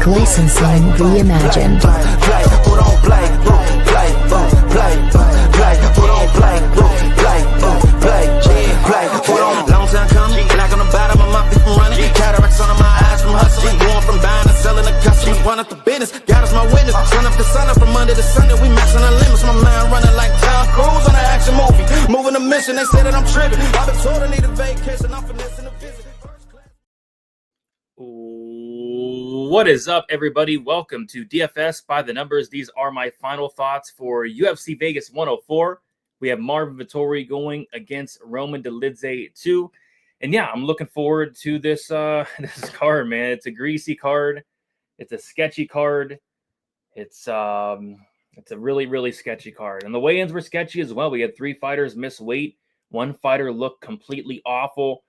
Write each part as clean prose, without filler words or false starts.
Licensing reimagined. Long time coming, black on the bottom of my feet from running. Cataracts under my eyes from hustling. Going from buying to selling to customers. Run up the business, God is my witness. Sun up the sun up from under the sun that we maxing our limits. My mind running like Tom Cruise on an action movie. Moving a mission, they say that I'm tripping. I've been told I need a vacation, I'm finessing a visit. What is up, everybody? Welcome to DFS by the Numbers. These are my final thoughts for UFC Vegas 104. We have Marvin Vettori going against Roman Dolidze 2. And yeah, I'm looking forward to this this card, man. It's a greasy card. It's a sketchy card. It's a really, really sketchy card. And the weigh-ins were sketchy as well. We had 3 fighters miss weight. 1 fighter looked completely awful.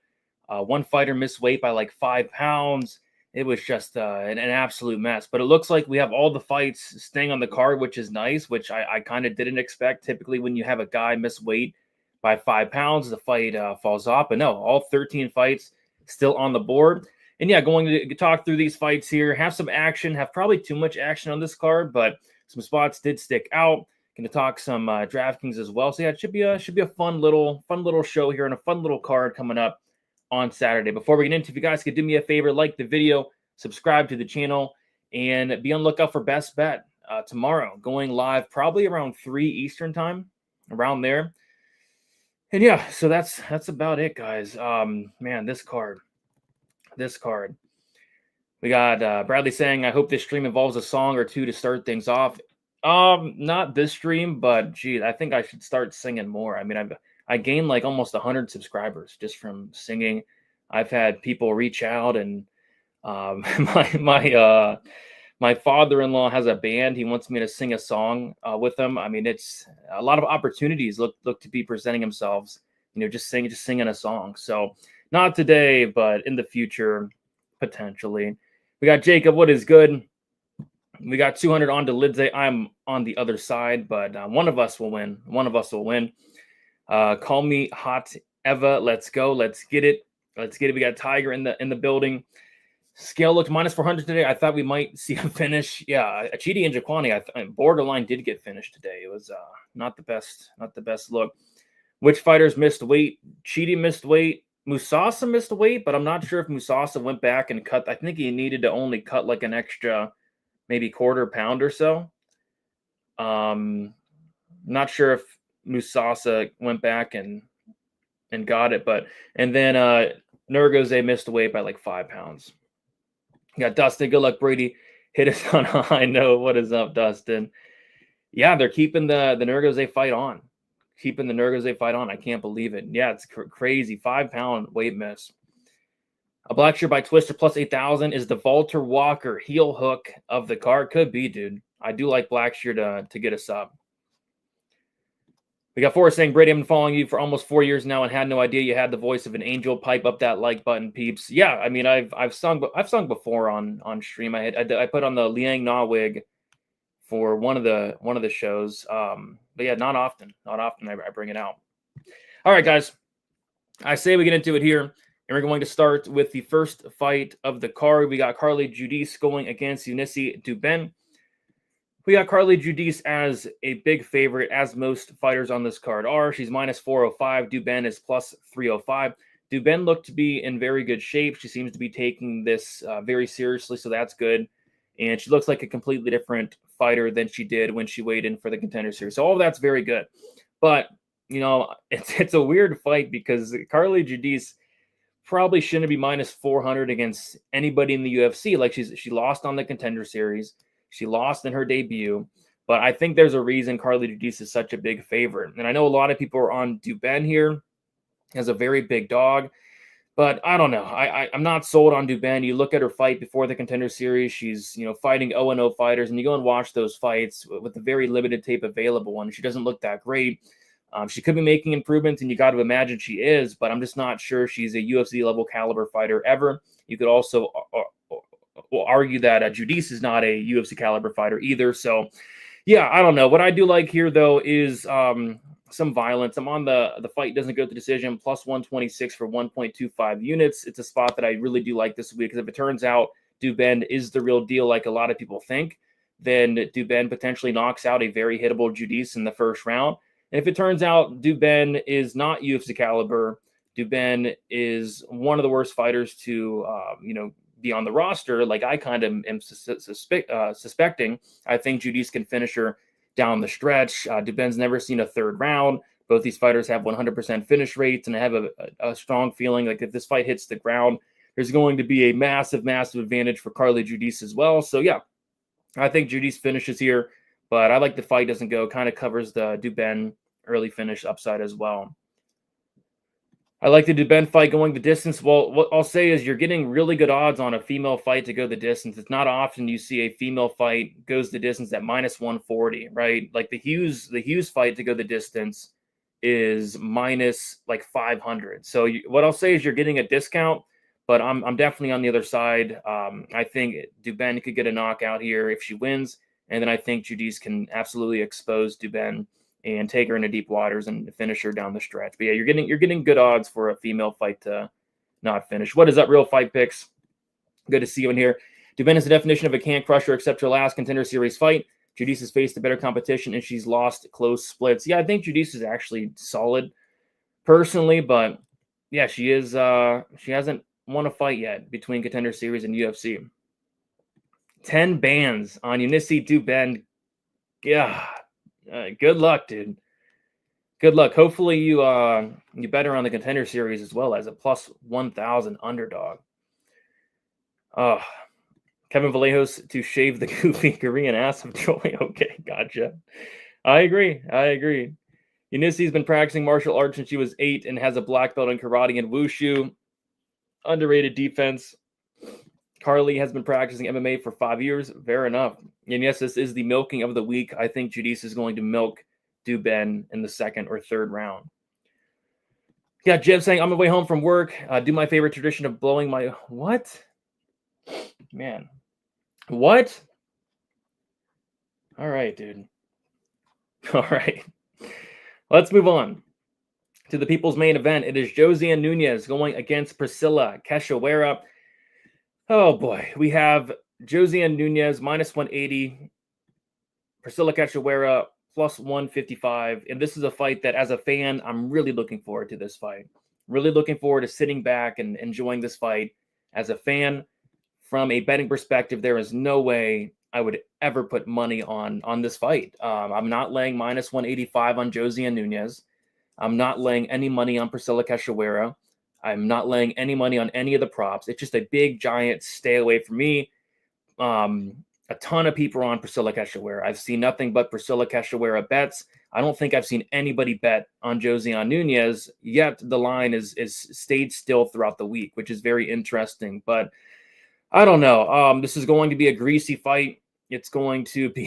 1 fighter missed weight by like 5 pounds. It was just an absolute mess. But it looks like we have all the fights staying on the card, which is nice, which I kind of didn't expect. Typically, when you have a guy miss weight by 5 pounds, the fight falls off. But no, all 13 fights still on the board. And yeah, going to talk through these fights here, have some action, have probably too much action on this card, but some spots did stick out. Going to talk some Draftkings as well. So yeah, it should be a fun little show here and a fun little card coming up on Saturday. Before we get into, if you guys could do me a favor, like the video, subscribe to the channel, and be on lookout for Best Bet tomorrow, going live probably around 3 Eastern time, around there. And yeah, so that's about it, guys. Man, this card. We got Bradley saying, I hope this stream involves a song or two to start things off. Not this stream, but geez, I think I should start singing more. I mean, I gained like almost 100 subscribers just from singing. I've had people reach out, and my father-in-law has a band. He wants me to sing a song with him. I mean, it's a lot of opportunities look to be presenting themselves. You know, just singing a song. So not today, but in the future, potentially. We got Jacob. What is good? We got 200 on Dolidze. I'm on the other side, but one of us will win. Call me Hot Eva. Let's go. Let's get it. We got Tiger in the building. Scale looked minus 400 today. I thought we might see a finish. Yeah, Chidi and Jwani, borderline did get finished today. It was not the best look. Which fighters missed weight? Chidi missed weight. Musasa missed weight, but I'm not sure if Musasa went back and cut. I think he needed to only cut like an extra, maybe quarter pound or so. Not sure if Musasa went back and got it, and then Nurgozhay missed weight by like 5 pounds. You got Dustin. Good luck, Brady. Hit us on a high note. What is up, Dustin? Yeah, they're keeping the Nurgozhay fight on. I can't believe it. Yeah, it's crazy. 5 pound weight miss. A Blackshear by Twister plus 8,000 is the Walter Walker heel hook of the card. Could be, dude. I do like Blackshear to get us up. We got Forrest saying, Brady, I've been following you for almost 4 years now and had no idea you had the voice of an angel. Pipe up that like button, peeps. Yeah, I mean, I've sung before on stream. I put on the Liang Na wig for one of the shows. But yeah, not often I bring it out. All right, guys. I say we get into it here, and we're going to start with the first fight of the card. We got Carly Judice going against Eunice Duben. We got Carly Judice as a big favorite, as most fighters on this card are. She's minus 405. Duben is plus 305. Duben looked to be in very good shape. She seems to be taking this very seriously, so that's good. And she looks like a completely different fighter than she did when she weighed in for the Contender Series. So all of that's very good. But, you know, it's a weird fight because Carly Judice probably shouldn't be minus 400 against anybody in the UFC. Like, she lost on the Contender Series. She lost in her debut. But I think there's a reason Carly Judice is such a big favorite. And I know a lot of people are on Duben here as a very big dog. But I don't know. I'm not sold on Duben. You look at her fight before the Contender Series. She's, fighting 0-0 fighters, and you go and watch those fights with the very limited tape available, and she doesn't look that great. She could be making improvements, and you got to imagine she is, but I'm just not sure she's a UFC-level caliber fighter ever. You could also argue that Judice is not a UFC caliber fighter either. So, yeah, I don't know. What I do like here, though, is some violence. I'm on the fight doesn't go to decision, plus 126 for 1.25 units. It's a spot that I really do like this week, because if it turns out Duben is the real deal, like a lot of people think, then Duben potentially knocks out a very hittable Judice in the first round. And if it turns out Duben is not UFC caliber, Duben is one of the worst fighters to, be on the roster, like I kind of am suspecting, I think Judice can finish her down the stretch. Duben's never seen a third round. Both these fighters have 100% finish rates, and I have a strong feeling like if this fight hits the ground, there's going to be a massive, massive advantage for Carly Judice as well. So yeah, I think Judice finishes here, but I like the fight doesn't go. Kind of covers the Duben early finish upside as well. I like the Duben fight going the distance. Well, what I'll say is you're getting really good odds on a female fight to go the distance. It's not often you see a female fight goes the distance at minus 140, right? Like the Hughes fight to go the distance is minus like 500. So what I'll say is you're getting a discount, but I'm definitely on the other side. I think Duben could get a knockout here if she wins, and then I think Judice can absolutely expose Duben and take her into deep waters and finish her down the stretch. But yeah, you're getting good odds for a female fight to not finish. What is up, Real Fight Picks? Good to see you in here. Duben is the definition of a can crusher, except her last Contender Series fight. Judice has faced a better competition, and she's lost close splits. Yeah, I think Judice is actually solid personally, but yeah, she hasn't won a fight yet between Contender Series and UFC. 10 bans on Eunice Duben. Yeah. Good luck, dude. Good luck. Hopefully you bet her on the Contender Series as well as a plus 1,000 underdog. Kevin Vallejos to shave the goofy Korean ass of Choy. Okay, gotcha. I agree. Eunice's been practicing martial arts since she was 8 and has a black belt in karate and wushu. Underrated defense. Carly has been practicing MMA for 5 years. Fair enough. And yes, this is the milking of the week. I think Judice is going to milk Duben in the second or third round. Yeah, Jim saying, on my way home from work, do my favorite tradition of blowing my... What? Man. What? All right, dude. All right. Let's move on to the people's main event. It is Josiane Nunes going against Priscilla Cachoeira. Oh, boy. We have Josiane Nunes minus 180, Priscilla Cachoeira plus 155. And this is a fight that, as a fan, I'm really looking forward to this fight. Really looking forward to sitting back and enjoying this fight. As a fan, from a betting perspective, there is no way I would ever put money on this fight. I'm not laying minus 185 on Josiane Nunes. I'm not laying any money on Priscilla Cachoeira. I'm not laying any money on any of the props. It's just a big, giant stay away from me. A ton of people are on Priscilla Cachoeira. I've seen nothing but Priscilla Cachoeira bets. I don't think I've seen anybody bet on Josiane Nunes, yet the line is stayed still throughout the week, which is very interesting. But I don't know. This is going to be a greasy fight. It's going to be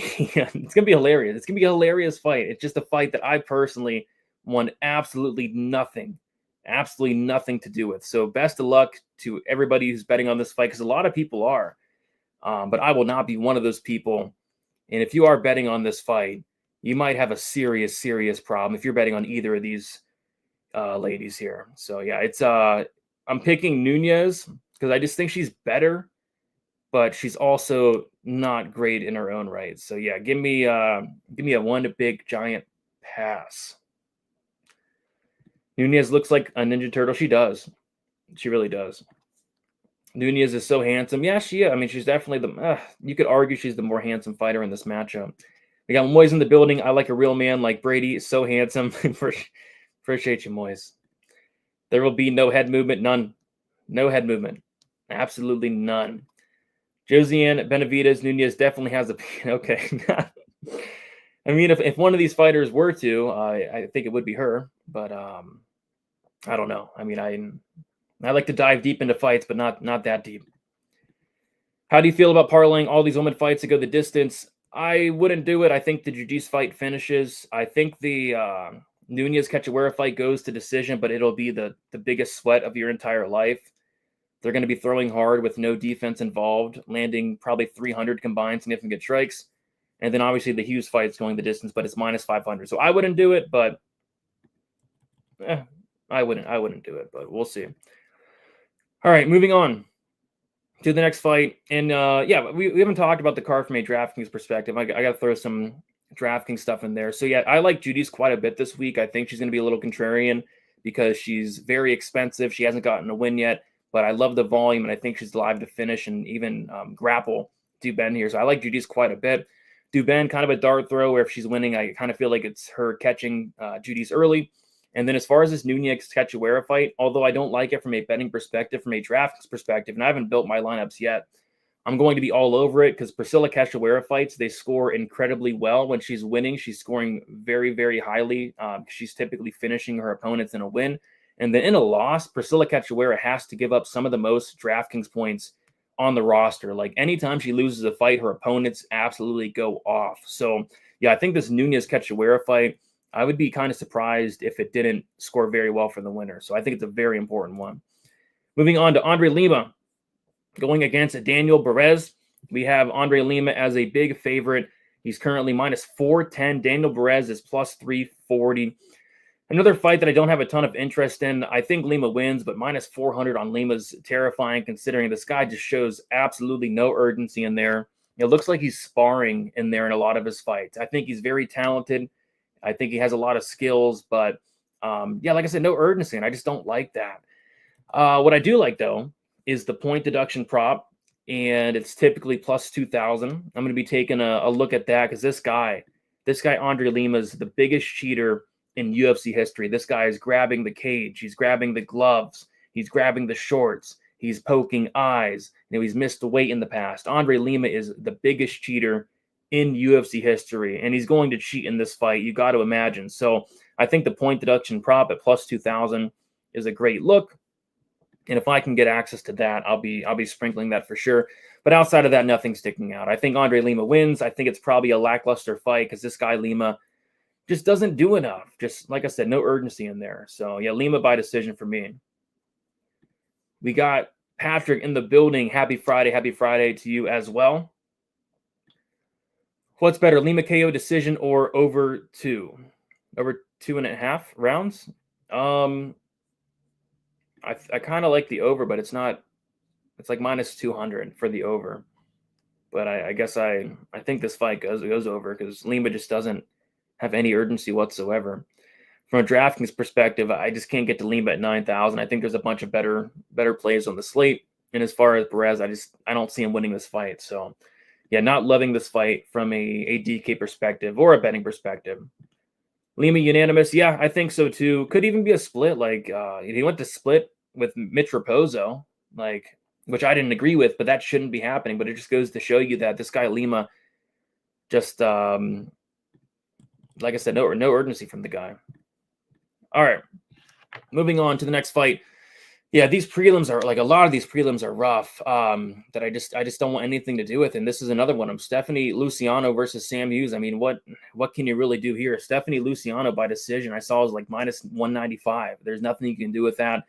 hilarious. It's going to be a hilarious fight. It's just a fight that I personally want absolutely nothing to do with. So best of luck to everybody who's betting on this fight, because a lot of people are. But I will not be one of those people. And if you are betting on this fight, you might have a serious, serious problem if you're betting on either of these ladies here. So yeah, it's I'm picking Nunes because I just think she's better, but she's also not great in her own right. So yeah, give me a one big giant pass. Nunes looks like a Ninja Turtle. She does. She really does. Nunes is so handsome. Yeah, she is. I mean, she's definitely you could argue she's the more handsome fighter in this matchup. We got Moise in the building. I like a real man like Brady. So handsome. Appreciate you, Moise. There will be no head movement. None. No head movement. Absolutely none. Josiane Benavidez. Nunes definitely has a... Okay. I mean, if one of these fighters were to, I think it would be her. But I don't know. I mean, I like to dive deep into fights, but not that deep. How do you feel about parlaying all these women fights to go the distance? I wouldn't do it. I think the Judice fight finishes. I think the Nunes Cachoeira fight goes to decision, but it'll be the biggest sweat of your entire life. They're going to be throwing hard with no defense involved, landing probably 300 combined significant strikes. And then obviously the Hughes fight's going the distance, but it's minus 500. So I wouldn't do it, but I wouldn't do it, but we'll see. All right, moving on. to the next fight. And yeah, we haven't talked about the card from a DraftKings perspective. I got to throw some DraftKings stuff in there. So yeah, I like Judice quite a bit this week. I think she's going to be a little contrarian because she's very expensive. She hasn't gotten a win yet, but I love the volume, and I think she's live to finish and even grapple Duben here. So I like Judice quite a bit. Duben, kind of a dart throw, where if she's winning, I kind of feel like it's her catching Judice early. And then as far as this Nunes Cachoeira fight, although I don't like it from a betting perspective, from a DraftKings perspective, and I haven't built my lineups yet, I'm going to be all over it because Priscilla Cachoeira fights, they score incredibly well. When she's winning, she's scoring very, very highly. She's typically finishing her opponents in a win. And then in a loss, Priscilla Cachoeira has to give up some of the most DraftKings points on the roster. Like anytime she loses a fight, her opponents absolutely go off. So yeah, I think this Nunes Cachoeira fight, I would be kind of surprised if it didn't score very well for the winner. So I think it's a very important one. Moving on to Andre Lima going against Daniel Barz. We have Andre Lima as a big favorite. He's currently minus 410. Daniel Barz is plus 340. Another fight that I don't have a ton of interest in. I think Lima wins, but minus 400 on Lima's terrifying, considering this guy just shows absolutely no urgency in there. It looks like he's sparring in there in a lot of his fights. I think he's very talented. I think he has a lot of skills, but yeah, like I said, no urgency, and I just don't like that. What I do like, though, is the point deduction prop, and it's typically plus 2,000. I'm going to be taking a look at that because this guy, Andre Lima, is the biggest cheater in UFC history. This guy is grabbing the cage. He's grabbing the gloves. He's grabbing the shorts. He's poking eyes. He's missed the weight in the past. Andre Lima is the biggest cheater in UFC history, and he's going to cheat in this fight. You got to imagine. So I think the point deduction prop at plus 2,000 is a great look. And if I can get access to that, I'll be sprinkling that for sure. But outside of that, nothing's sticking out. I think Andre Lima wins. I think it's probably a lackluster fight because this guy Lima just doesn't do enough. Just like I said, no urgency in there. So yeah, Lima by decision for me. We got Patrick in the building. Happy Friday to you as well. What's better, Lima KO decision or over 2? Over 2.5 rounds? I kind of like the over, but it's not. It's like minus 200 for the over. But I guess I think this fight goes over because Lima just doesn't have any urgency whatsoever. From a DraftKings perspective, I just can't get to Lima at 9,000. I think there's a bunch of better plays on the slate. And as far as Barz, I don't see him winning this fight. So yeah, not loving this fight from a DK perspective or a betting perspective. Lima unanimous. Yeah, I think so too. Could even be a split. Like he went to split with Mitch Raposo, like, which I didn't agree with, but that shouldn't be happening. But it just goes to show you that this guy Lima just like I said, no urgency from the guy. All right. Moving on to the next fight. Yeah, these prelims are like a lot of these prelims are rough. That I just don't want anything to do with. And this is another one of Stephanie Luciano versus Sam Hughes. I mean, what can you really do here? Stephanie Luciano by decision, I saw was like minus 195. There's nothing you can do with that.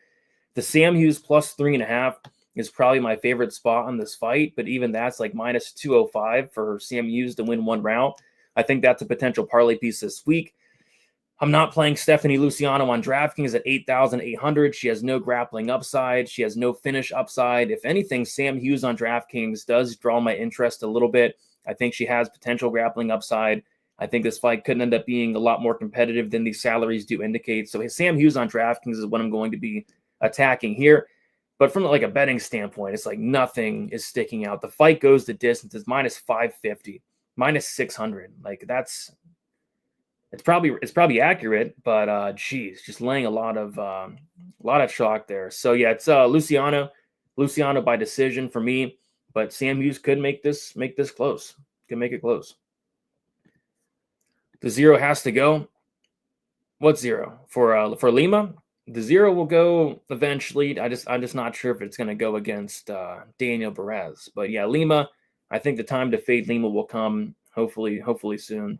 The Sam Hughes plus 3.5 is probably my favorite spot on this fight, but even that's like minus 205 for Sam Hughes to win one round. I think that's a potential parlay piece this week. I'm not playing Stephanie Luciano on DraftKings at 8,800. She has no grappling upside. She has no finish upside. If anything, Sam Hughes on DraftKings does draw my interest a little bit. I think she has potential grappling upside. I think this fight could end up being a lot more competitive than these salaries do indicate. So Sam Hughes on DraftKings is what I'm going to be attacking here. But from like a betting standpoint, it's like nothing is sticking out. The fight goes the distance. It's minus 550, minus 600. Like it's probably accurate, but geez, just laying a lot of chalk there. So yeah, it's Luciano by decision for me, but Sam Hughes could make this close. Can make it close. The 0 has to go. What's 0 for Lima? The 0 will go eventually. I'm just not sure if it's going to go against Daniel Barz. But yeah, Lima. I think the time to fade Lima will come hopefully soon.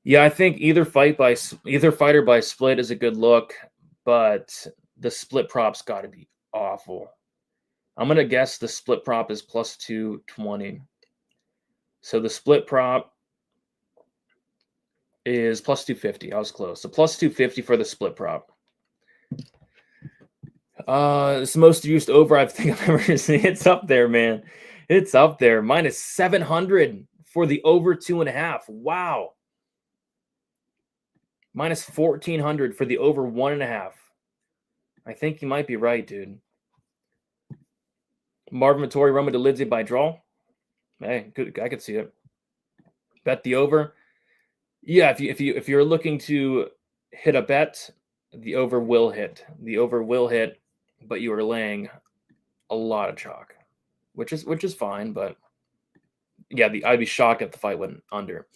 Yeah, I think either fighter by split is a good look, but the split prop's got to be awful. I'm gonna guess the split prop is plus 220. So the split prop is plus 250. I was close. So plus 250 for the split prop. It's the most used over I think I've ever seen. It's up there, man. It's up there. Minus 700 for the over 2.5. Wow. Minus 1,400 for the over 1.5. I think you might be right, dude. Marvin Vittori, Roma DeLizzi by draw. Hey, good. I could see it. Bet the over. Yeah, if you're looking to hit a bet, the over will hit. The over will hit, but you are laying a lot of chalk, which is fine. But yeah, I'd be shocked if the fight went under.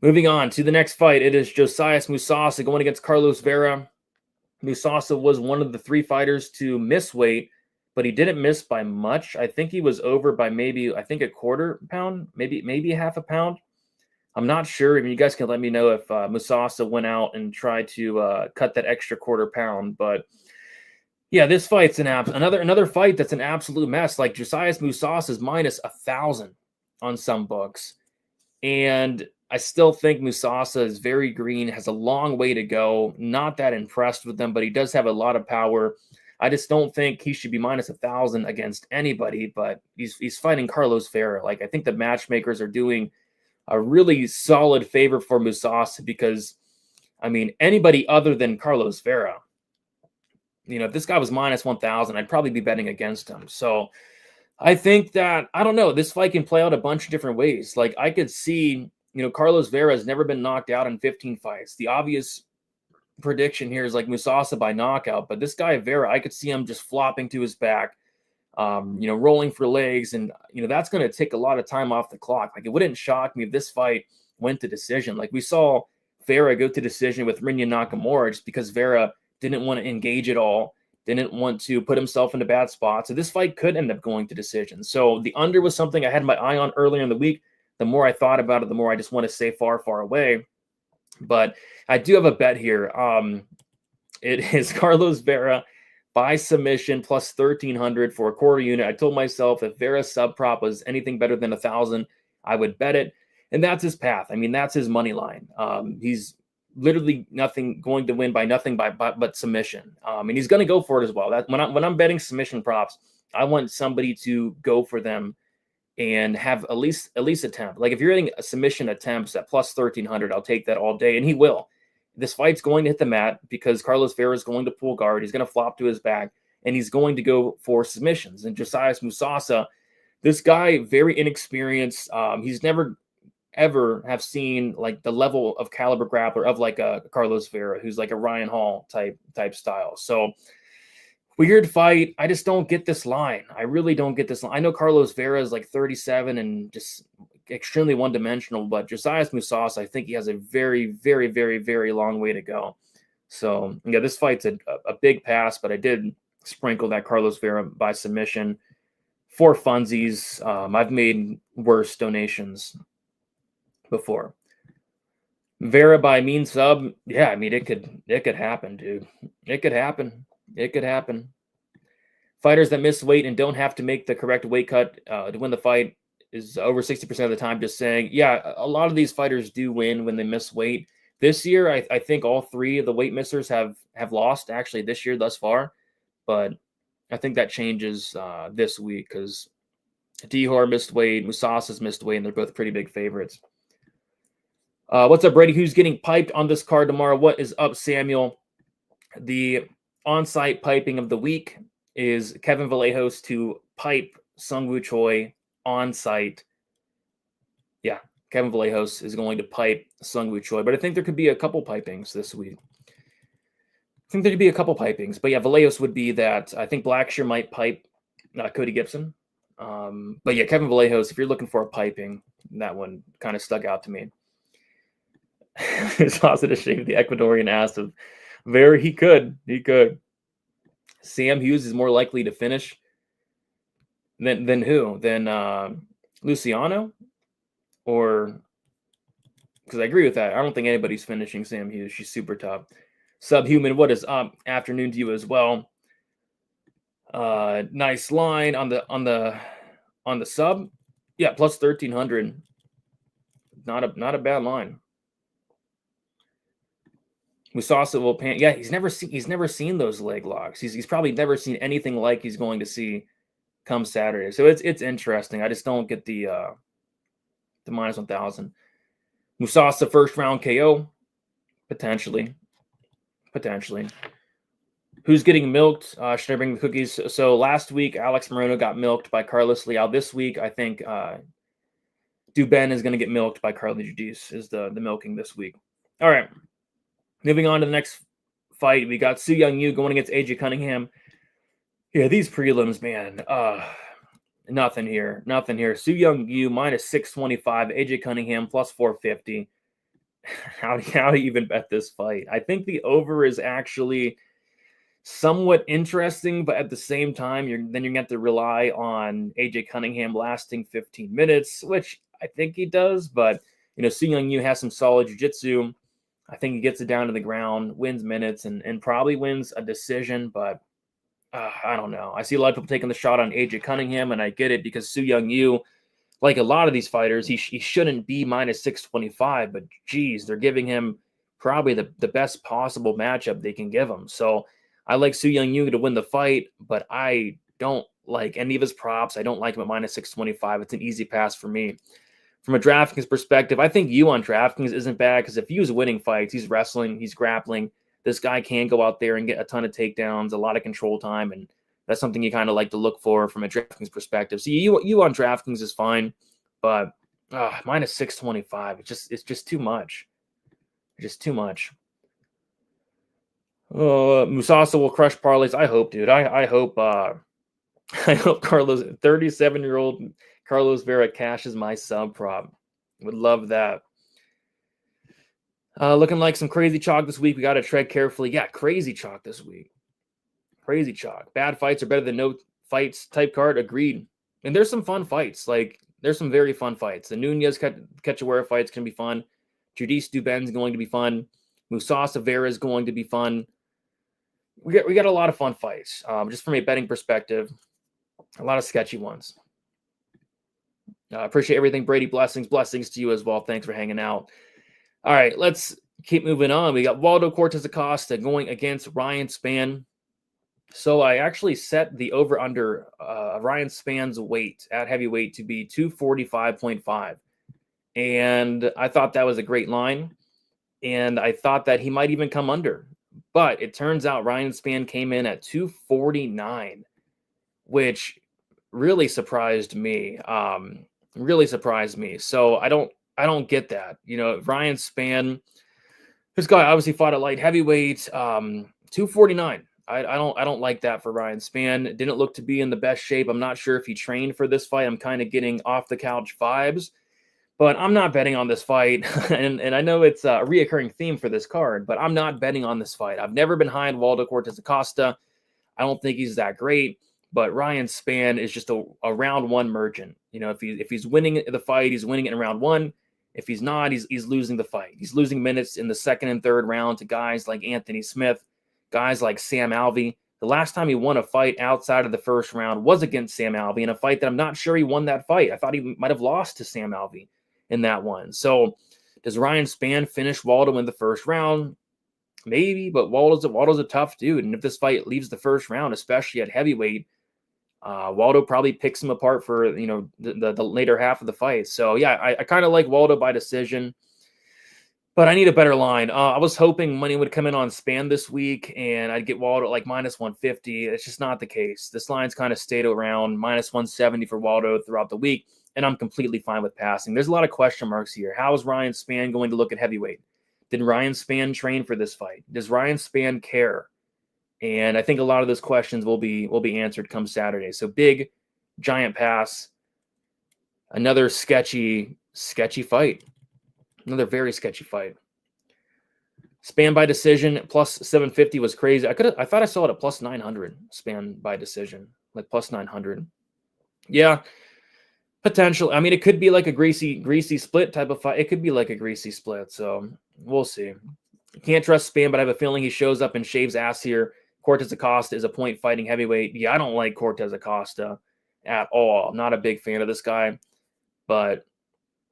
Moving on to the next fight, it is Josias Musasa going against Carlos Vera. Musasa was one of the 3 fighters to miss weight, but he didn't miss by much. I think he was over by maybe a quarter pound, maybe half a pound. I'm not sure. I mean, you guys can let me know if Musasa went out and tried to cut that extra quarter pound. But yeah, this fight's another fight that's an absolute mess. Like Josias Musasa is minus 1,000 on some books, and I still think Musasa is very green, has a long way to go. Not that impressed with him, but he does have a lot of power. I just don't think he should be minus 1,000 against anybody. But he's fighting Carlos Vera. Like, I think the matchmakers are doing a really solid favor for Musasa because, I mean, anybody other than Carlos Vera, if this guy was minus 1,000, I'd probably be betting against him. So I think that, I don't know, this fight can play out a bunch of different ways. Like, I could see, Carlos Vera has never been knocked out in 15 fights. The obvious prediction here is like Musasa by knockout, but this guy Vera, I could see him just flopping to his back, rolling for legs, and that's going to take a lot of time off the clock. Like, it wouldn't shock me if this fight went to decision. Like, we saw Vera go to decision with Rinya Nakamura just because Vera didn't want to engage at all, didn't want to put himself in a bad spot. So this fight could end up going to decision. So the under was something I had my eye on earlier in the week. The more I thought about it, the more I just want to stay far, far away. But I do have a bet here. It is Carlos Vera by submission plus 1,300 for a quarter unit. I told myself if Vera's sub prop was anything better than 1,000, I would bet it. And that's his path. I mean, that's his money line. He's literally going to win by nothing but submission. And he's going to go for it as well. That when I'm betting submission props, I want somebody to go for them and have at least attempt. Like, if you're hitting a submission attempts at plus 1,300, I'll take that all day, and he will. This fight's going to hit the mat because Carlos Vera is going to pull guard. He's going to flop to his back, and he's going to go for submissions. And Josias Musasa, this guy, very inexperienced. He's never ever have seen like the level of caliber grappler of like a Carlos Vera, who's like a Ryan Hall type style. So weird fight. I just don't get this line. I really don't get this line. I know Carlos Vera is like 37 and just extremely one-dimensional, but Josias Musasa, I think he has a very, very, very, very long way to go. So yeah, this fight's a big pass, but I did sprinkle that Carlos Vera by submission for funsies. I've made worse donations before. Vera by mean sub, yeah, I mean it could happen, dude. It could happen. It could happen. Fighters that miss weight and don't have to make the correct weight cut to win the fight is over 60% of the time just saying, yeah, a lot of these fighters do win when they miss weight. This year, I think all 3 of the weight missers have lost actually this year thus far, but I think that changes this week because Dihor missed weight, Musasa's missed weight, and they're both pretty big favorites. What's up, Brady? Who's getting piped on this card tomorrow? What is up, Samuel? The on-site piping of the week is Kevin Vallejos to pipe Sungwoo Choi on-site. Yeah, Kevin Vallejos is going to pipe Sungwoo Choi, but I think there could be a couple pipings this week. But yeah, Vallejos would be that. I think Blackshear might pipe Cody Gibson. But yeah, Kevin Vallejos, if you're looking for a piping, that one kind of stuck out to me. It's also to shave the Ecuadorian ass of Vera. He could. Sam Hughes is more likely to finish than who? Than Luciano? Or because I agree with that. I don't think anybody's finishing Sam Hughes. She's super tough. Subhuman, what is up? Afternoon to you as well. Nice line on the sub. Yeah, plus 1,300. Not a bad line. Musasa will pan. Yeah, he's never seen those leg locks. He's probably never seen anything like he's going to see come Saturday. So it's interesting. I just don't get the minus 1,000. Musasa first round KO potentially. Who's getting milked? Should I bring the cookies? So last week, Alex Moreno got milked by Carlos Leal. This week, I think Duben is going to get milked by Carlos Judice is the milking this week. All right. Moving on to the next fight, we got Su Young Yu going against AJ Cunningham. Yeah, these prelims, man. Nothing here. Su Young Yu minus 625, AJ Cunningham plus 450. How do you even bet this fight? I think the over is actually somewhat interesting, but at the same time, you're going to have to rely on AJ Cunningham lasting 15 minutes, which I think he does. But Su Young Yu has some solid jiu-jitsu. I think he gets it down to the ground, wins minutes, and probably wins a decision. But I don't know. I see a lot of people taking the shot on AJ Cunningham, and I get it because Su Young Yu, like a lot of these fighters, he shouldn't be minus 625. But geez, they're giving him probably the best possible matchup they can give him. So I like Su Young Yu to win the fight, but I don't like any of his props. I don't like him at minus 625. It's an easy pass for me. From a DraftKings perspective, I think Yu on DraftKings isn't bad because if Yu's winning fights, he's wrestling, he's grappling. This guy can go out there and get a ton of takedowns, a lot of control time, and that's something you kind of like to look for from a DraftKings perspective. So Yu on DraftKings is fine, but minus 625, it's just too much. Just too much. Musasa will crush parlays. I hope, dude. I hope Carlos, 37-year-old Carlos Vera cashes my sub prop. Would love that. Looking like some crazy chalk this week. We got to tread carefully. Yeah, crazy chalk this week. Crazy chalk. Bad fights are better than no fights type card. Agreed. And there's some fun fights. Like, there's some very fun fights. The Nunes Cachoeira fight's going to be fun. Judice Duben's going to be fun. Musasa Vera is going to be fun. We got a lot of fun fights. Just from a betting perspective, a lot of sketchy ones. Appreciate everything, Brady. Blessings to you as well. Thanks for hanging out. All right, let's keep moving on. We got Waldo Cortez Acosta going against Ryan Spann. So I actually set the over-under Ryan Spann's weight at heavyweight to be 245.5. And I thought that was a great line. And I thought that he might even come under. But it turns out Ryan Spann came in at 249, which really surprised me. So I don't get that. Ryan Spann, this guy obviously fought at light heavyweight, 249. I don't like that for Ryan Spann. Didn't look to be in the best shape. I'm not sure if he trained for this fight. I'm kind of getting off the couch vibes, but I'm not betting on this fight. and I know it's a reoccurring theme for this card, but I'm not betting on this fight. I've never been high on Waldo Cortez Acosta. I don't think he's that great, but Ryan Spann is just a round one merchant. If he's winning the fight, he's winning it in round one. If he's not, he's losing the fight. He's losing minutes in the second and third round to guys like Anthony Smith, guys like Sam Alvey. The last time he won a fight outside of the first round was against Sam Alvey in a fight that I'm not sure he won that fight. I thought he might have lost to Sam Alvey in that one. So does Ryan Spann finish Waldo in the first round? Maybe, but Waldo's a tough dude. And if this fight leaves the first round, especially at heavyweight, Waldo probably picks him apart for, the later half of the fight. So yeah, I kind of like Waldo by decision, but I need a better line. I was hoping money would come in on Spann this week and I'd get Waldo at like minus 150. It's just not the case. This line's kind of stayed around minus 170 for Waldo throughout the week, and I'm completely fine with passing. There's a lot of question marks here. How is Ryan Spann going to look at heavyweight? Did Ryan Spann train for this fight? Does Ryan Spann care? And I think a lot of those questions will be answered come Saturday. So big, giant pass. Another sketchy fight. Another very sketchy fight. Spann by decision plus 750 was crazy. I thought I saw it at plus 900. Spann by decision, like plus 900. Yeah, potential. I mean, it could be like a greasy split type of fight. It could be like a greasy split. So we'll see. Can't trust Spann, but I have a feeling he shows up and shaves ass here. Cortez Acosta is a point fighting heavyweight. Yeah, I don't like Cortez Acosta at all. I'm not a big fan of this guy, but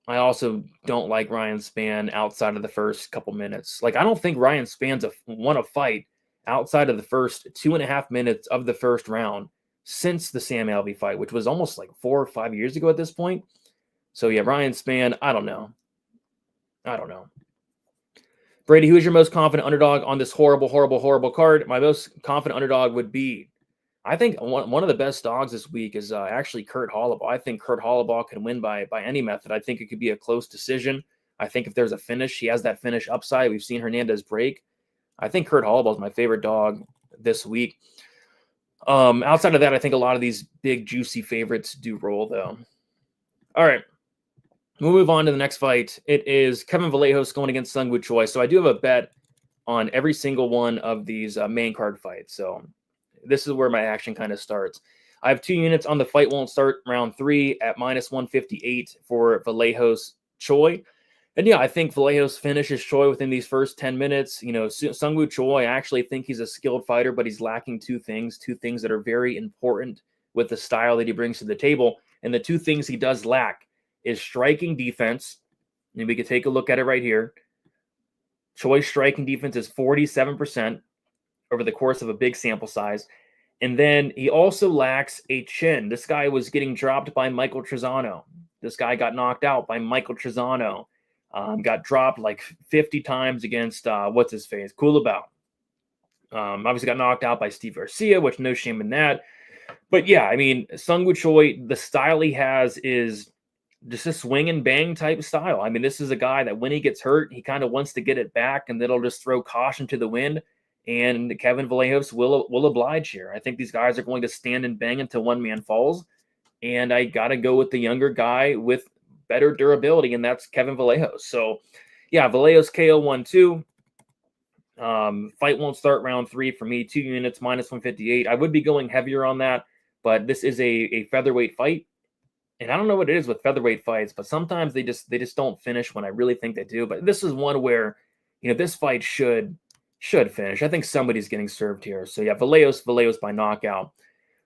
I also don't like Ryan Spann outside of the first couple minutes. Like, I don't think Ryan Spann's won a fight outside of the first 2.5 minutes of the first round since the Sam Alvey fight, which was almost like 4 or 5 years ago at this point. So yeah, Ryan Spann, I don't know. Brady, who is your most confident underdog on this horrible, horrible, horrible card? My most confident underdog would be, I think one of the best dogs this week is actually Kurt Holloway. I think Kurt Holloway can win by any method. I think it could be a close decision. I think if there's a finish, he has that finish upside. We've seen Hernandez break. I think Kurt Holloway is my favorite dog this week. Outside of that, I think a lot of these big, juicy favorites do roll, though. All right. We'll move on to the next fight. It is Kevin Vallejos going against Sung Woo Choi. So I do have a bet on every single one of these main card fights. So this is where my action kind of starts. I have 2 units on the fight won't start round 3 at -158 for Vallejos Choi. And yeah, I think Vallejos finishes Choi within these first 10 minutes. You know, Sung Woo Choi, I actually think he's a skilled fighter, but he's lacking two things that are very important with the style that he brings to the table. And the 2 things he does lack is striking defense. And we could take a look at it right here. Choi's striking defense is 47% over the course of a big sample size. And then he also lacks a chin. This guy was getting dropped by Michael Trizano. This guy got knocked out by Michael Trizano. Got dropped like 50 times against, what's his face? Kulabau. Obviously got knocked out by Steve Garcia, which no shame in that. But yeah, I mean, Sung Woo Choi, the style he has is just a swing and bang type style. I mean, this is a guy that when he gets hurt, he kind of wants to get it back, and then he'll just throw caution to the wind. And Kevin Vallejos will oblige here. I think these guys are going to stand and bang until one man falls. And I got to go with the younger guy with better durability, and that's Kevin Vallejos. So, yeah, Vallejos KO 1-2. Fight won't start round 3 for me. 2 units, -158. I would be going heavier on that, but this is a featherweight fight. And I don't know what it is with featherweight fights, but sometimes they just don't finish when I really think they do. But this is one where, you know, this fight should finish. I think somebody's getting served here. So yeah, Vallejos by knockout.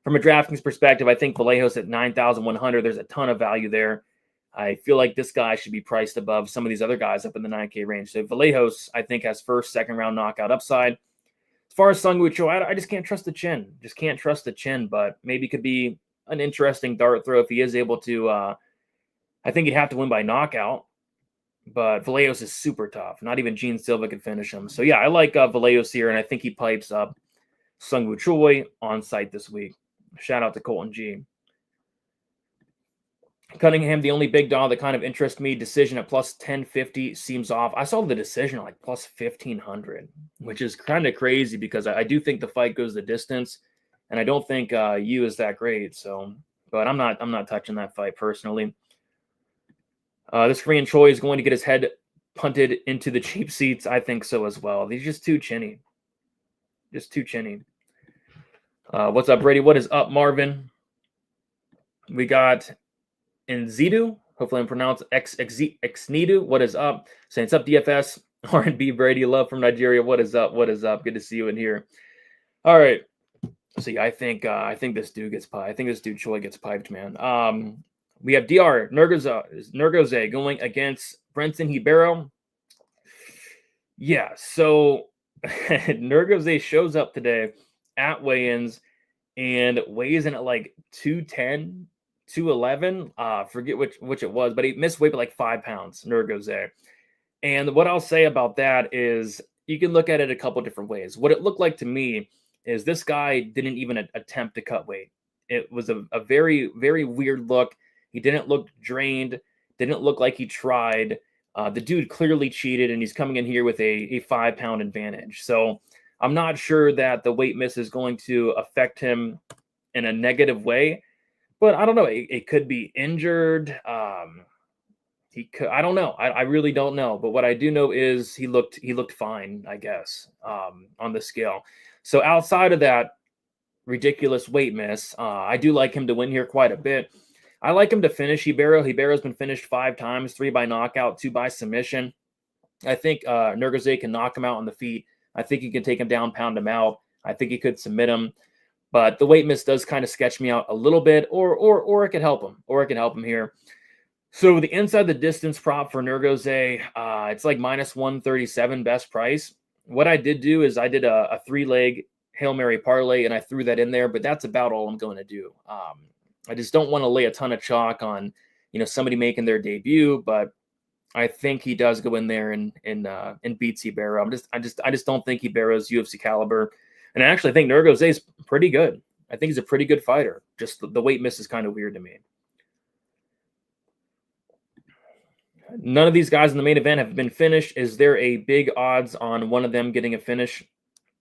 From a DraftKings perspective, I think Vallejos at 9,100. There's a ton of value there. I feel like this guy should be priced above some of these other guys up in the 9K range. So Vallejos, I think, has first, second round knockout upside. As far as Sung Woo Choi, I just can't trust the chin. Just can't trust the chin, but maybe could be an interesting dart throw if he is able to. I think he'd have to win by knockout, but Vallejos is super tough. Not even Gene Silva could finish him. So yeah, I like Vallejos here, and I think he pipes up Sung Woo Choi on site this week. Shout out to Colton G. Cunningham, the only big dog that kind of interests me. Decision at +1050 seems off. I saw the decision at like +1500, which is kind of crazy because I do think the fight goes the distance. And I don't think Yu is that great. So, but I'm not touching that fight personally. This Korean Choy is going to get his head punted into the cheap seats. I think so as well. He's just too chinny. Just too chinny. What's up, Brady? What is up, Marvin? We got Nzidu. Hopefully I'm pronounced Xnidu. What is up? Saying it's up, DFS. R&B Brady. Love from Nigeria. What is up? What is up? Good to see you in here. All right. So yeah, I think this dude gets piped. I think this dude Choy gets piped, man. We have DR Nurgozhay going against Brenton Heber. Yeah, so Nurgozhay shows up today at weigh-ins and weighs in at like 210, 211. Forget which it was, but he missed weight by like 5 pounds, Nurgozhay. And what I'll say about that is you can look at it a couple different ways. What it looked like to me is this guy didn't even attempt to cut weight. It was a very, very weird look. He didn't look drained, didn't look like he tried. The dude clearly cheated, and he's coming in here with a 5-pound advantage. So I'm not sure that the weight miss is going to affect him in a negative way, but I don't know. It could be injured. He could. I don't know. I really don't know. But what I do know is he looked fine, I guess, on the scale. So outside of that ridiculous weight miss, I do like him to win here quite a bit. I like him to finish Heber. Heber's been finished 5 times, 3 by knockout, 2 by submission. I think Nurgozhay can knock him out on the feet. I think he can take him down, pound him out. I think he could submit him. But the weight miss does kind of sketch me out a little bit, or it could help him. Or it can help him here. So the inside the distance prop for Nurgozhay, it's like minus 137 best price. What I did do is I did a 3-leg Hail Mary parlay, and I threw that in there, but that's about all I'm going to do. I just don't want to lay a ton of chalk on, somebody making their debut, but I think he does go in there and beats Heber. I just don't think Heber's UFC caliber, and I actually think Nurgozhay is pretty good. I think he's a pretty good fighter. Just the weight miss is kind of weird to me. None of these guys in the main event have been finished. Is there a big odds on one of them getting a finish?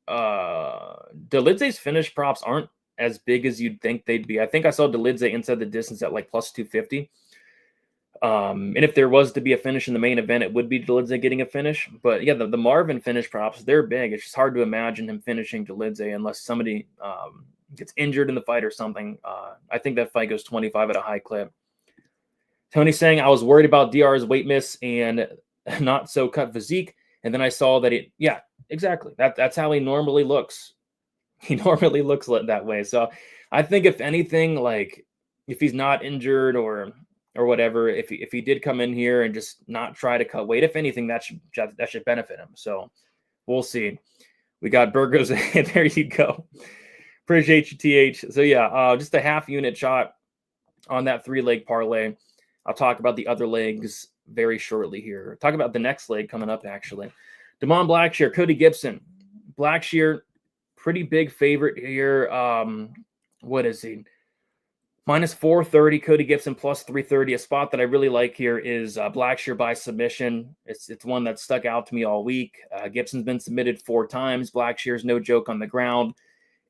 Dolidze's finish props aren't as big as you'd think they'd be. I think I saw Dolidze inside the distance at like plus 250. And if there was to be a finish in the main event, it would be Dolidze getting a finish. But yeah, the Marvin finish props, they're big. It's just hard to imagine him finishing Dolidze unless somebody gets injured in the fight or something. I think that fight goes 25 at a high clip. Tony's saying, I was worried about DR's weight miss and not so cut physique. And then I saw that yeah, exactly. That's how he normally looks. He normally looks that way. So I think if anything, like if he's not injured or whatever, if he did come in here and just not try to cut weight, if anything, that should benefit him. So we'll see. We got Burgos. There you go. Appreciate you, TH. So yeah, just a half unit shot on that 3-leg parlay. I'll talk about the other legs very shortly here. Talk about the next leg coming up, actually. Damon Blackshear, Cody Gibson. Blackshear, pretty big favorite here. What is he? Minus 430, Cody Gibson plus 330. A spot that I really like here is Blackshear by submission. It's one that stuck out to me all week. Gibson's been submitted 4 times. Blackshear's no joke on the ground.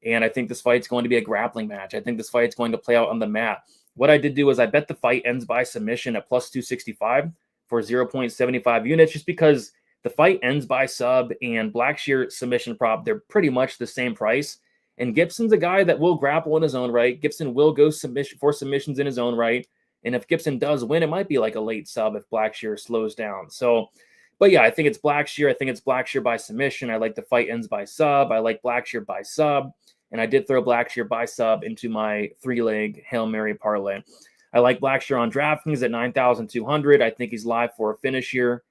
And I think this fight's going to be a grappling match. I think this fight's going to play out on the mat. What I did do is I bet the fight ends by submission at plus 265 for 0.75 units, just because the fight ends by sub and Blackshear submission prop, they're pretty much the same price. And Gibson's a guy that will grapple in his own right. Gibson will go submissions in his own right. And if Gibson does win, it might be like a late sub if Blackshear slows down. So, but yeah, I think it's Blackshear. I think it's Blackshear by submission. I like the fight ends by sub. I like Blackshear by sub. And I did throw Blackshear by sub into my 3-leg Hail Mary parlay. I like Blackshear on DraftKings at 9,200. I think he's live for a finish here.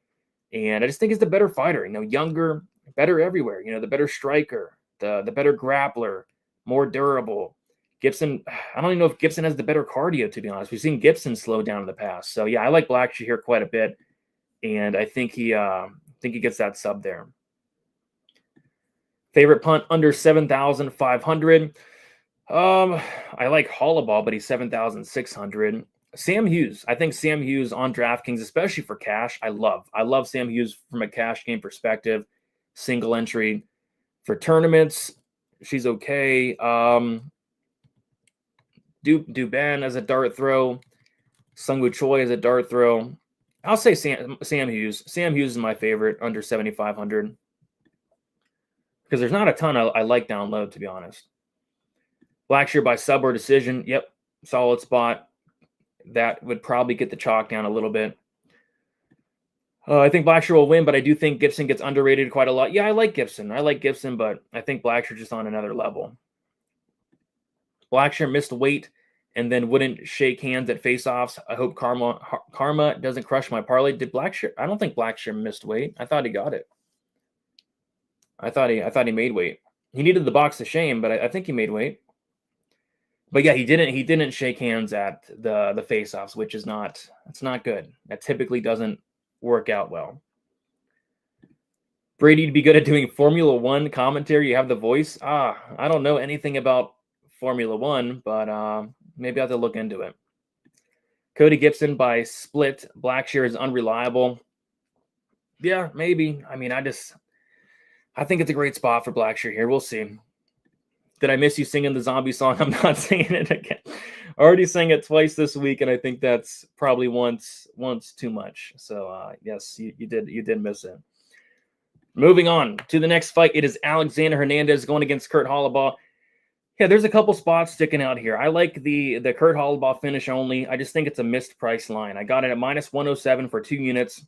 And I just think he's the better fighter. Younger, better everywhere. The better striker, the better grappler, more durable. Gibson, I don't even know if Gibson has the better cardio, to be honest. We've seen Gibson slow down in the past. So yeah, I like Blackshear here quite a bit. And I think he gets that sub there. Favorite punt under 7,500. I like Hollaball, but he's 7,600. Sam Hughes. I think Sam Hughes on DraftKings, especially for cash, I love Sam Hughes from a cash game perspective. Single entry for tournaments, she's okay. Duben as a dart throw. Sungwoo Choy as a dart throw. I'll say Sam Hughes. Sam Hughes is my favorite under 7,500. Because there's not a ton I like down low, to be honest. Blackshear by sub or decision. Yep, solid spot. That would probably get the chalk down a little bit. I think Blackshear will win, but I do think Gibson gets underrated quite a lot. Yeah, I like Gibson, but I think Blackshear just on another level. Blackshear missed weight and then wouldn't shake hands at face-offs. I hope karma doesn't crush my parlay. Did Blackshear? I don't think Blackshear missed weight. I thought he got it. I thought he made weight. He needed the box of shame, but I think he made weight. But yeah, he didn't shake hands at the face-offs, which is not good. That typically doesn't work out well. Brady to be good at doing Formula One commentary. You have the voice. I don't know anything about Formula One, but maybe I have to look into it. Cody Gibson by split. Blackshear is unreliable. Yeah, maybe. I mean, I think it's a great spot for Blackshear here. We'll see. Did I miss you singing the zombie song? I'm not singing it again. I already sang it twice this week, and I think that's probably once too much. So yes, you did miss it. Moving on to the next fight. It is Alexander Hernandez going against Kurt Hollaball. Yeah, there's a couple spots sticking out here. I like the Kurt Hollaball finish only. I just think it's a missed price line. I got it at minus 107 for 2 units.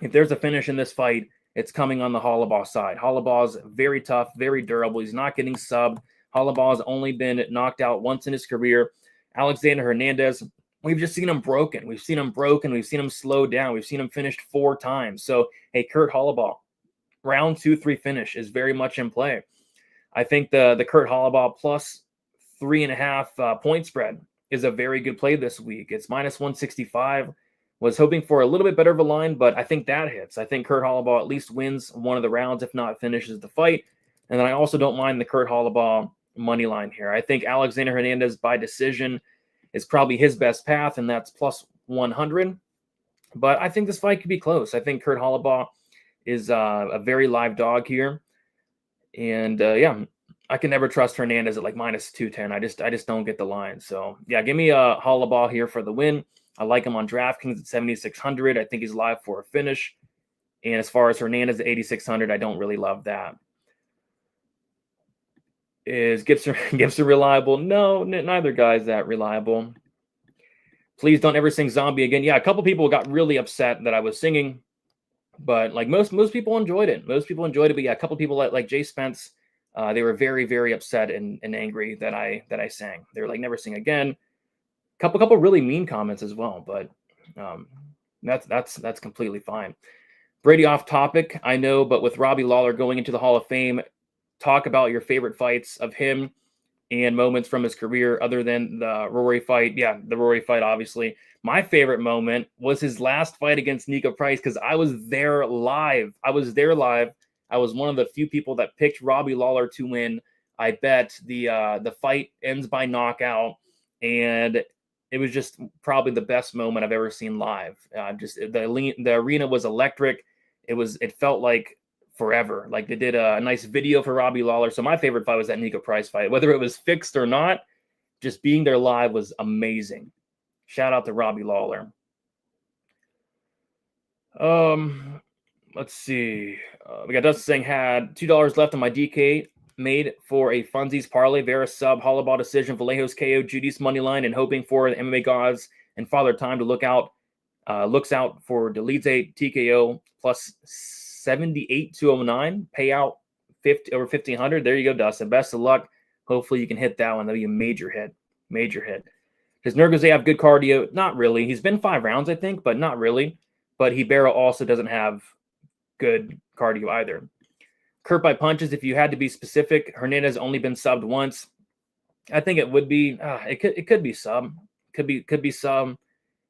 If there's a finish in this fight, it's coming on the Hollaball side. Hollaball's very tough, very durable. He's not getting subbed. Hollaball's only been knocked out once in his career. Alexander Hernandez, we've just seen him broken. We've seen him broken. We've seen him slow down. We've seen him finished 4 times. So, hey, Kurt Hollabaugh, round 2-3 finish is very much in play. I think the Kurt Hollabaugh plus 3.5 point spread is a very good play this week. It's minus 165. Was hoping for a little bit better of a line, but I think that hits. I think Kurt Hollabaugh at least wins one of the rounds, if not finishes the fight. And then I also don't mind the Kurt Hollabaugh money line here. I think Alexander Hernandez by decision is probably his best path, and that's plus 100. But I think this fight could be close. I think Kurt Hollabaugh is a very live dog here. And yeah, I can never trust Hernandez at like minus 210. I just don't get the line. So yeah, give me a Hollabaugh here for the win. I like him on DraftKings at 7,600. I think he's live for a finish. And as far as Hernandez at 8,600, I don't really love that. Is Gibson reliable? No, neither guy's that reliable. Please don't ever sing Zombie again. Yeah, a couple people got really upset that I was singing, but like most people enjoyed it. Most people enjoyed it, but yeah, a couple people like Jay Spence, they were very, very upset and angry that I sang. They were like, never sing again. Couple really mean comments as well, but that's completely fine. Brady off topic, I know, but with Robbie Lawler going into the Hall of Fame, talk about your favorite fights of him and moments from his career other than the Rory fight. Yeah, the Rory fight, obviously. My favorite moment was his last fight against Nico Price because I was there live. I was one of the few people that picked Robbie Lawler to win. I bet the fight ends by knockout, and it was just probably the best moment I've ever seen live. Just the arena was electric. It felt like forever. Like they did a nice video for Robbie Lawler. So my favorite fight was that Nico Price fight. Whether it was fixed or not, just being there live was amazing. Shout out to Robbie Lawler. Let's see. We got Dustin saying had $2 left on my DK. Made for a funsies parlay, Vera sub, Hollabaugh decision, Vallejos KO, Judice money line, and hoping for the MMA gods and Father Time to looks out for Delize TKO plus 78,209 payout over 1,500. There you go, Dustin. Best of luck. Hopefully you can hit that one. That'll be a major hit. Does Nurgozhay have good cardio? Not really. He's been 5 rounds, I think, but not really. But Heber also doesn't have good cardio either. Kurt by punches, if you had to be specific, Hernandez only been subbed once. I think it would be it could be sub. Could be sub.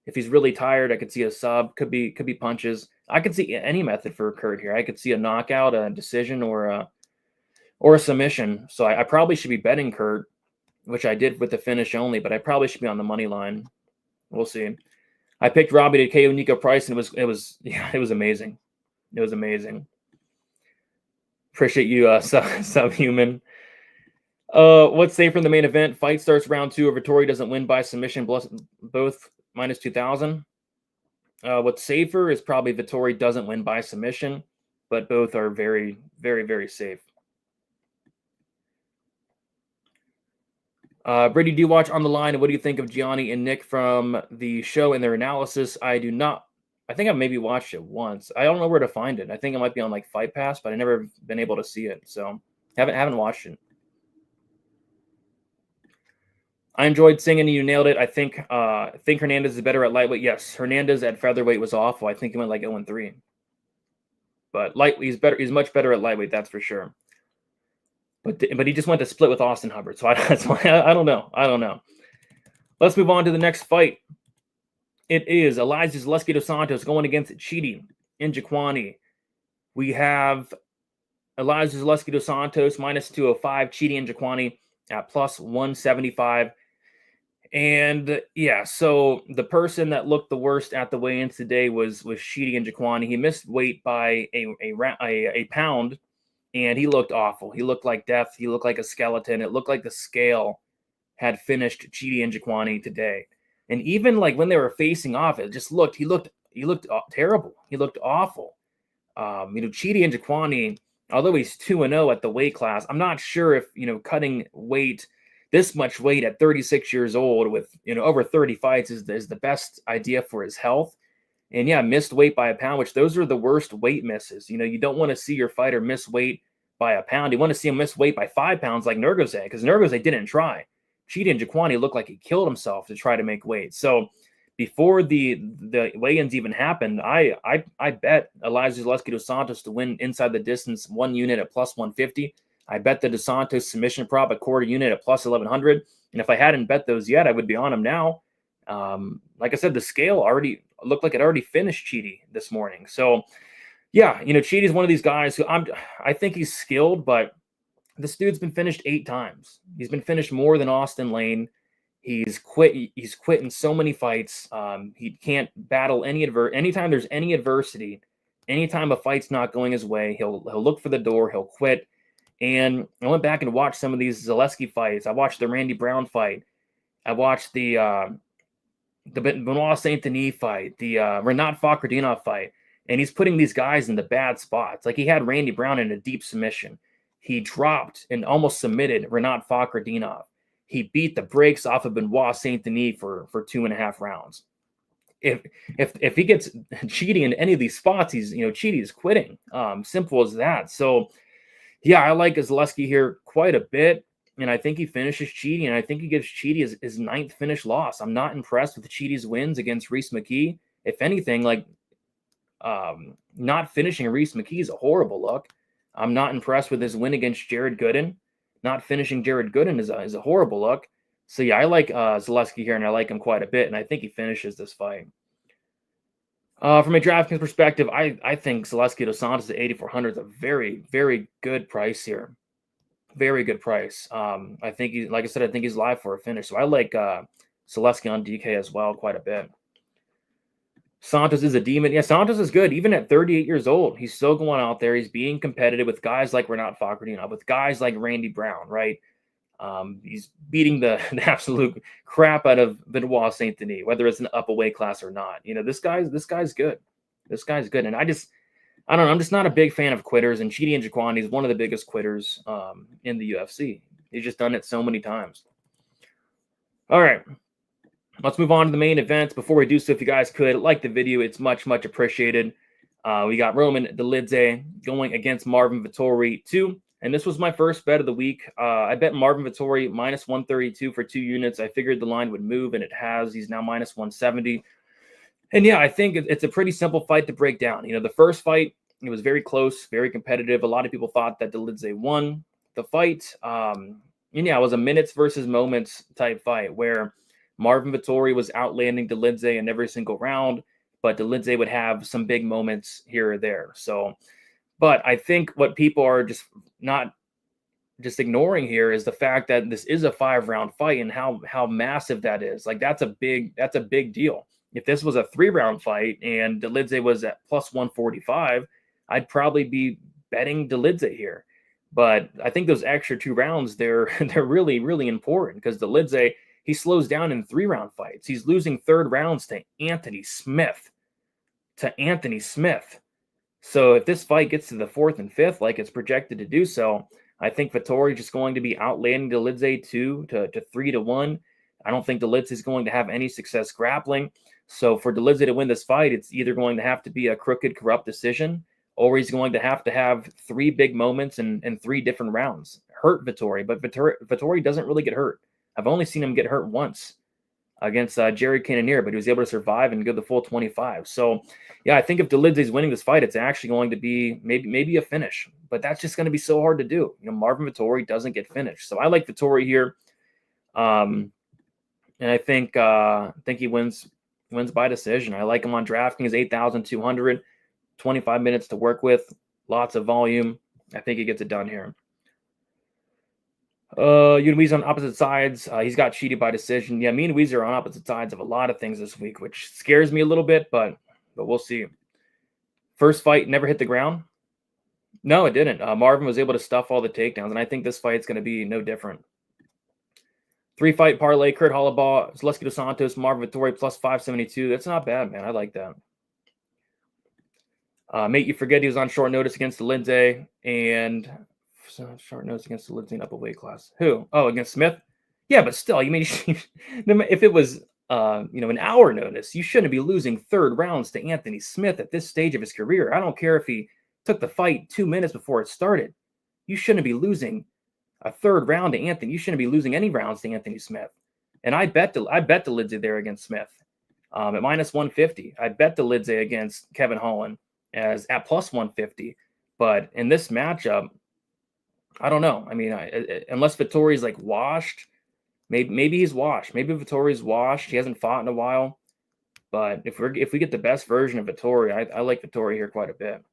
If he's really tired, I could see a sub. Could be punches. I could see any method for Kurt here. I could see a knockout, a decision, or a submission. So I probably should be betting Kurt, which I did with the finish only, but I probably should be on the money line. We'll see. I picked Robbie to KO Nico Price, and it was amazing. It was amazing. Appreciate you, Subhuman. What's safer in the main event? Fight starts round 2 or Vittori doesn't win by submission, both minus 2,000. What's safer is probably Vittori doesn't win by submission, but both are very, very, very safe. Brady, do you watch On the Line? And what do you think of Jwani and Nick from the show and their analysis? I do not. I think I maybe watched it once. I don't know where to find it. I think it might be on like Fight Pass, but I never been able to see it. So haven't watched it. I enjoyed singing. You nailed it. I think Hernandez is better at lightweight. Yes, Hernandez at featherweight was awful. I think he went like 0-3. But he's better. He's much better at lightweight. That's for sure. But he just went to split with Austin Hubbard. So that's why I don't know. Let's move on to the next fight. It is Elijah Zaleski dos Santos going against Chidi and Jwani. We have Elijah Zaleski dos Santos minus 205, Chidi and Jwani at plus 175. And yeah, so the person that looked the worst at the weigh-ins today was Chidi and Jwani. He missed weight by a pound, and he looked awful. He looked like death. He looked like a skeleton. It looked like the scale had finished Chidi and Jwani today. And even like when they were facing off, he looked terrible. He looked awful. Chidi and Jwani, although he's 2-0 at the weight class, I'm not sure if, cutting weight, this much weight at 36 years old with, over 30 fights is the best idea for his health. And yeah, missed weight by a pound, which those are the worst weight misses. You don't want to see your fighter miss weight by a pound. You want to see him miss weight by 5 pounds like Nurgozhay, because Nurgozhay didn't try. Chidi and Jwani looked like he killed himself to try to make weight. So before the weigh-ins even happened, I bet Elijah Zaleski dos Santos to win inside the distance 1 unit at plus 150. I bet the dos Santos submission prop at quarter unit at plus 1100. And if I hadn't bet those yet, I would be on him now. Like I said, the scale already looked like it already finished Cheaty this morning. So yeah, you know, Cheaty's one of these guys who I think he's skilled, but this dude's been finished 8 times. He's been finished more than Austin Lane. He's quit in so many fights. He can't battle anytime there's any adversity, anytime a fight's not going his way, he'll look for the door, he'll quit. And I went back and watched some of these Zaleski fights. I watched the Randy Brown fight. I watched the Benoit Saint-Denis fight, the Renat Fakhretdinov fight. And he's putting these guys in the bad spots. Like he had Randy Brown in a deep submission. He dropped and almost submitted Renat Fakhretdinov. He beat the brakes off of Benoit Saint-Denis for 2.5 rounds. If he gets Cheaty in any of these spots, Cheaty is quitting. Simple as that. So yeah, I like Zaleski here quite a bit. And I think he finishes Cheaty, and I think he gives Cheaty his 9th finish loss. I'm not impressed with Cheaty's wins against Reese McKee. If anything, not finishing Reese McKee is a horrible look. I'm not impressed with his win against Jared Gooden. Not finishing Jared Gooden is a horrible look. So yeah, I like Zaleski here, and I like him quite a bit, and I think he finishes this fight. From a DraftKings perspective, I think Zaleski dos Santos at 8,400 is a very, very good price here. Very good price. I think like I said, I think he's live for a finish. So I like Zaleski on DK as well quite a bit. Santos is a demon. Yeah, Santos is good. Even at 38 years old, he's still going out there. He's being competitive with guys like Renat Fakhretdinov, with guys like Randy Brown, right? He's beating the absolute crap out of Benoit Saint-Denis, whether it's an up a weight class or not. You know, this guy's good. This guy's good. And I don't know. I'm just not a big fan of quitters. And Cheaty and Jwani is one of the biggest quitters in the UFC. He's just done it so many times. All right. Let's move on to the main event. Before we do so, if you guys could like the video, it's much, much appreciated. We got Roman Dolidze going against Marvin Vettori 2. And this was my first bet of the week. I bet Marvin Vettori minus 132 for 2 units. I figured the line would move, and it has. He's now minus 170. And yeah, I think it's a pretty simple fight to break down. You know, the first fight, it was very close, very competitive. A lot of people thought that Dolidze won the fight. It was a minutes versus moments type fight where Marvin Vettori was outlanding Dolidze in every single round, but Dolidze would have some big moments here or there. So, but I think what people are just ignoring here is the fact that this is a 5-round fight and how massive that is. Like that's a big deal. If this was a 3-round fight and Dolidze was at plus 145, I'd probably be betting Dolidze here. But I think those extra 2 rounds, they're really, really important because Dolidze, he slows down in 3-round fights. He's losing 3rd rounds to Anthony Smith. So if this fight gets to the 4th and 5th, like it's projected to do so, I think Vettori just going to be outlanding Dolidze 2 to 3-1. I don't think Dolidze is going to have any success grappling. So for Dolidze to win this fight, it's either going to have to be a crooked, corrupt decision, or he's going to have 3 big moments and 3 different rounds. Hurt Vettori, but Vettori doesn't really get hurt. I've only seen him get hurt once against Jerry Cannonier, but he was able to survive and go the full 25. So, yeah, I think if Dolidze is winning this fight, it's actually going to be maybe a finish. But that's just going to be so hard to do. You know, Marvin Vettori doesn't get finished. So I like Vettori here. And I think he wins by decision. I like him on DraftKings, 8,200, 25 minutes to work with, lots of volume. I think he gets it done here. Weezer on opposite sides. He's got Cheaty by decision. Yeah, me and Weezer are on opposite sides of a lot of things this week, which scares me a little bit, but we'll see. First fight never hit the ground. No, it didn't. Marvin was able to stuff all the takedowns, and I think this fight's going to be no different. 3-fight parlay: Kurt Hollabaugh, Zaleski dos Santos, Marvin Vettori plus 572. That's not bad, man. I like that. Mate, you forget he was on short notice against Dolidze and short notice against Dolidze in up a weight class. Who? Oh, against Smith? Yeah, but still, you mean if it was an hour notice, you shouldn't be losing 3rd rounds to Anthony Smith at this stage of his career. I don't care if he took the fight 2 minutes before it started. You shouldn't be losing a 3rd round to Anthony. You shouldn't be losing any rounds to Anthony Smith. And I bet Dolidze there against Smith. at minus 150. I bet Dolidze against Kevin Holland as at plus 150. But in this matchup, I don't know. I mean, unless Vettori's like washed, maybe he's washed. Maybe Vettori's washed. He hasn't fought in a while. But if we get the best version of Vettori, I like Vettori here quite a bit.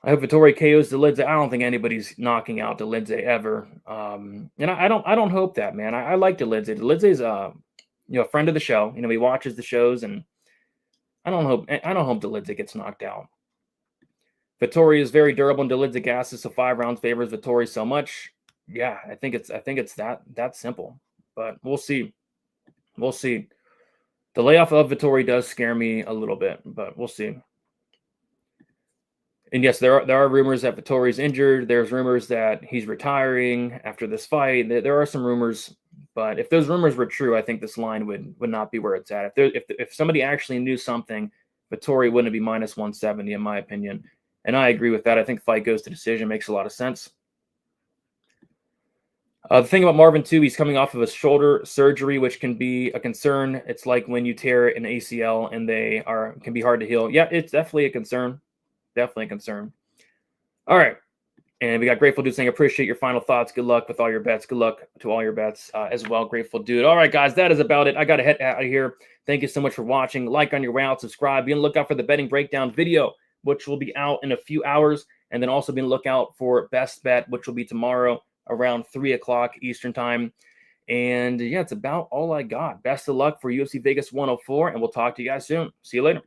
I hope Vettori KOs Dolidze. I don't think anybody's knocking out Dolidze ever. And I don't hope that, man. I like Dolidze. Dolidze's a friend of the show. He watches the shows, and I don't hope Dolidze gets knocked out. Vettori is very durable, and Dolidze gasses, so 5 rounds favors Vettori so much. Yeah, I think it's that simple. But we'll see. We'll see. The layoff of Vettori does scare me a little bit, but we'll see. And yes, there are rumors that Vettori's injured. There's rumors that he's retiring after this fight. There are some rumors, but if those rumors were true, I think this line would not be where it's at. If somebody actually knew something, Vettori wouldn't be minus 170, in my opinion. And I agree with that. I think fight goes to decision. Makes a lot of sense. The thing about Marvin, too, he's coming off of a shoulder surgery, which can be a concern. It's like when you tear an ACL and can be hard to heal. Yeah, it's definitely a concern. Definitely a concern. All right. And we got Grateful Dude saying, appreciate your final thoughts. Good luck with all your bets. Good luck to all your bets as well, Grateful Dude. All right, guys, that is about it. I got to head out of here. Thank you so much for watching. Like on your way out, subscribe. Be on the lookout for the betting breakdown video, which will be out in a few hours. And then also be on the lookout for Best Bet, which will be tomorrow around 3 o'clock Eastern time. And yeah, it's about all I got. Best of luck for UFC Vegas 104, and we'll talk to you guys soon. See you later.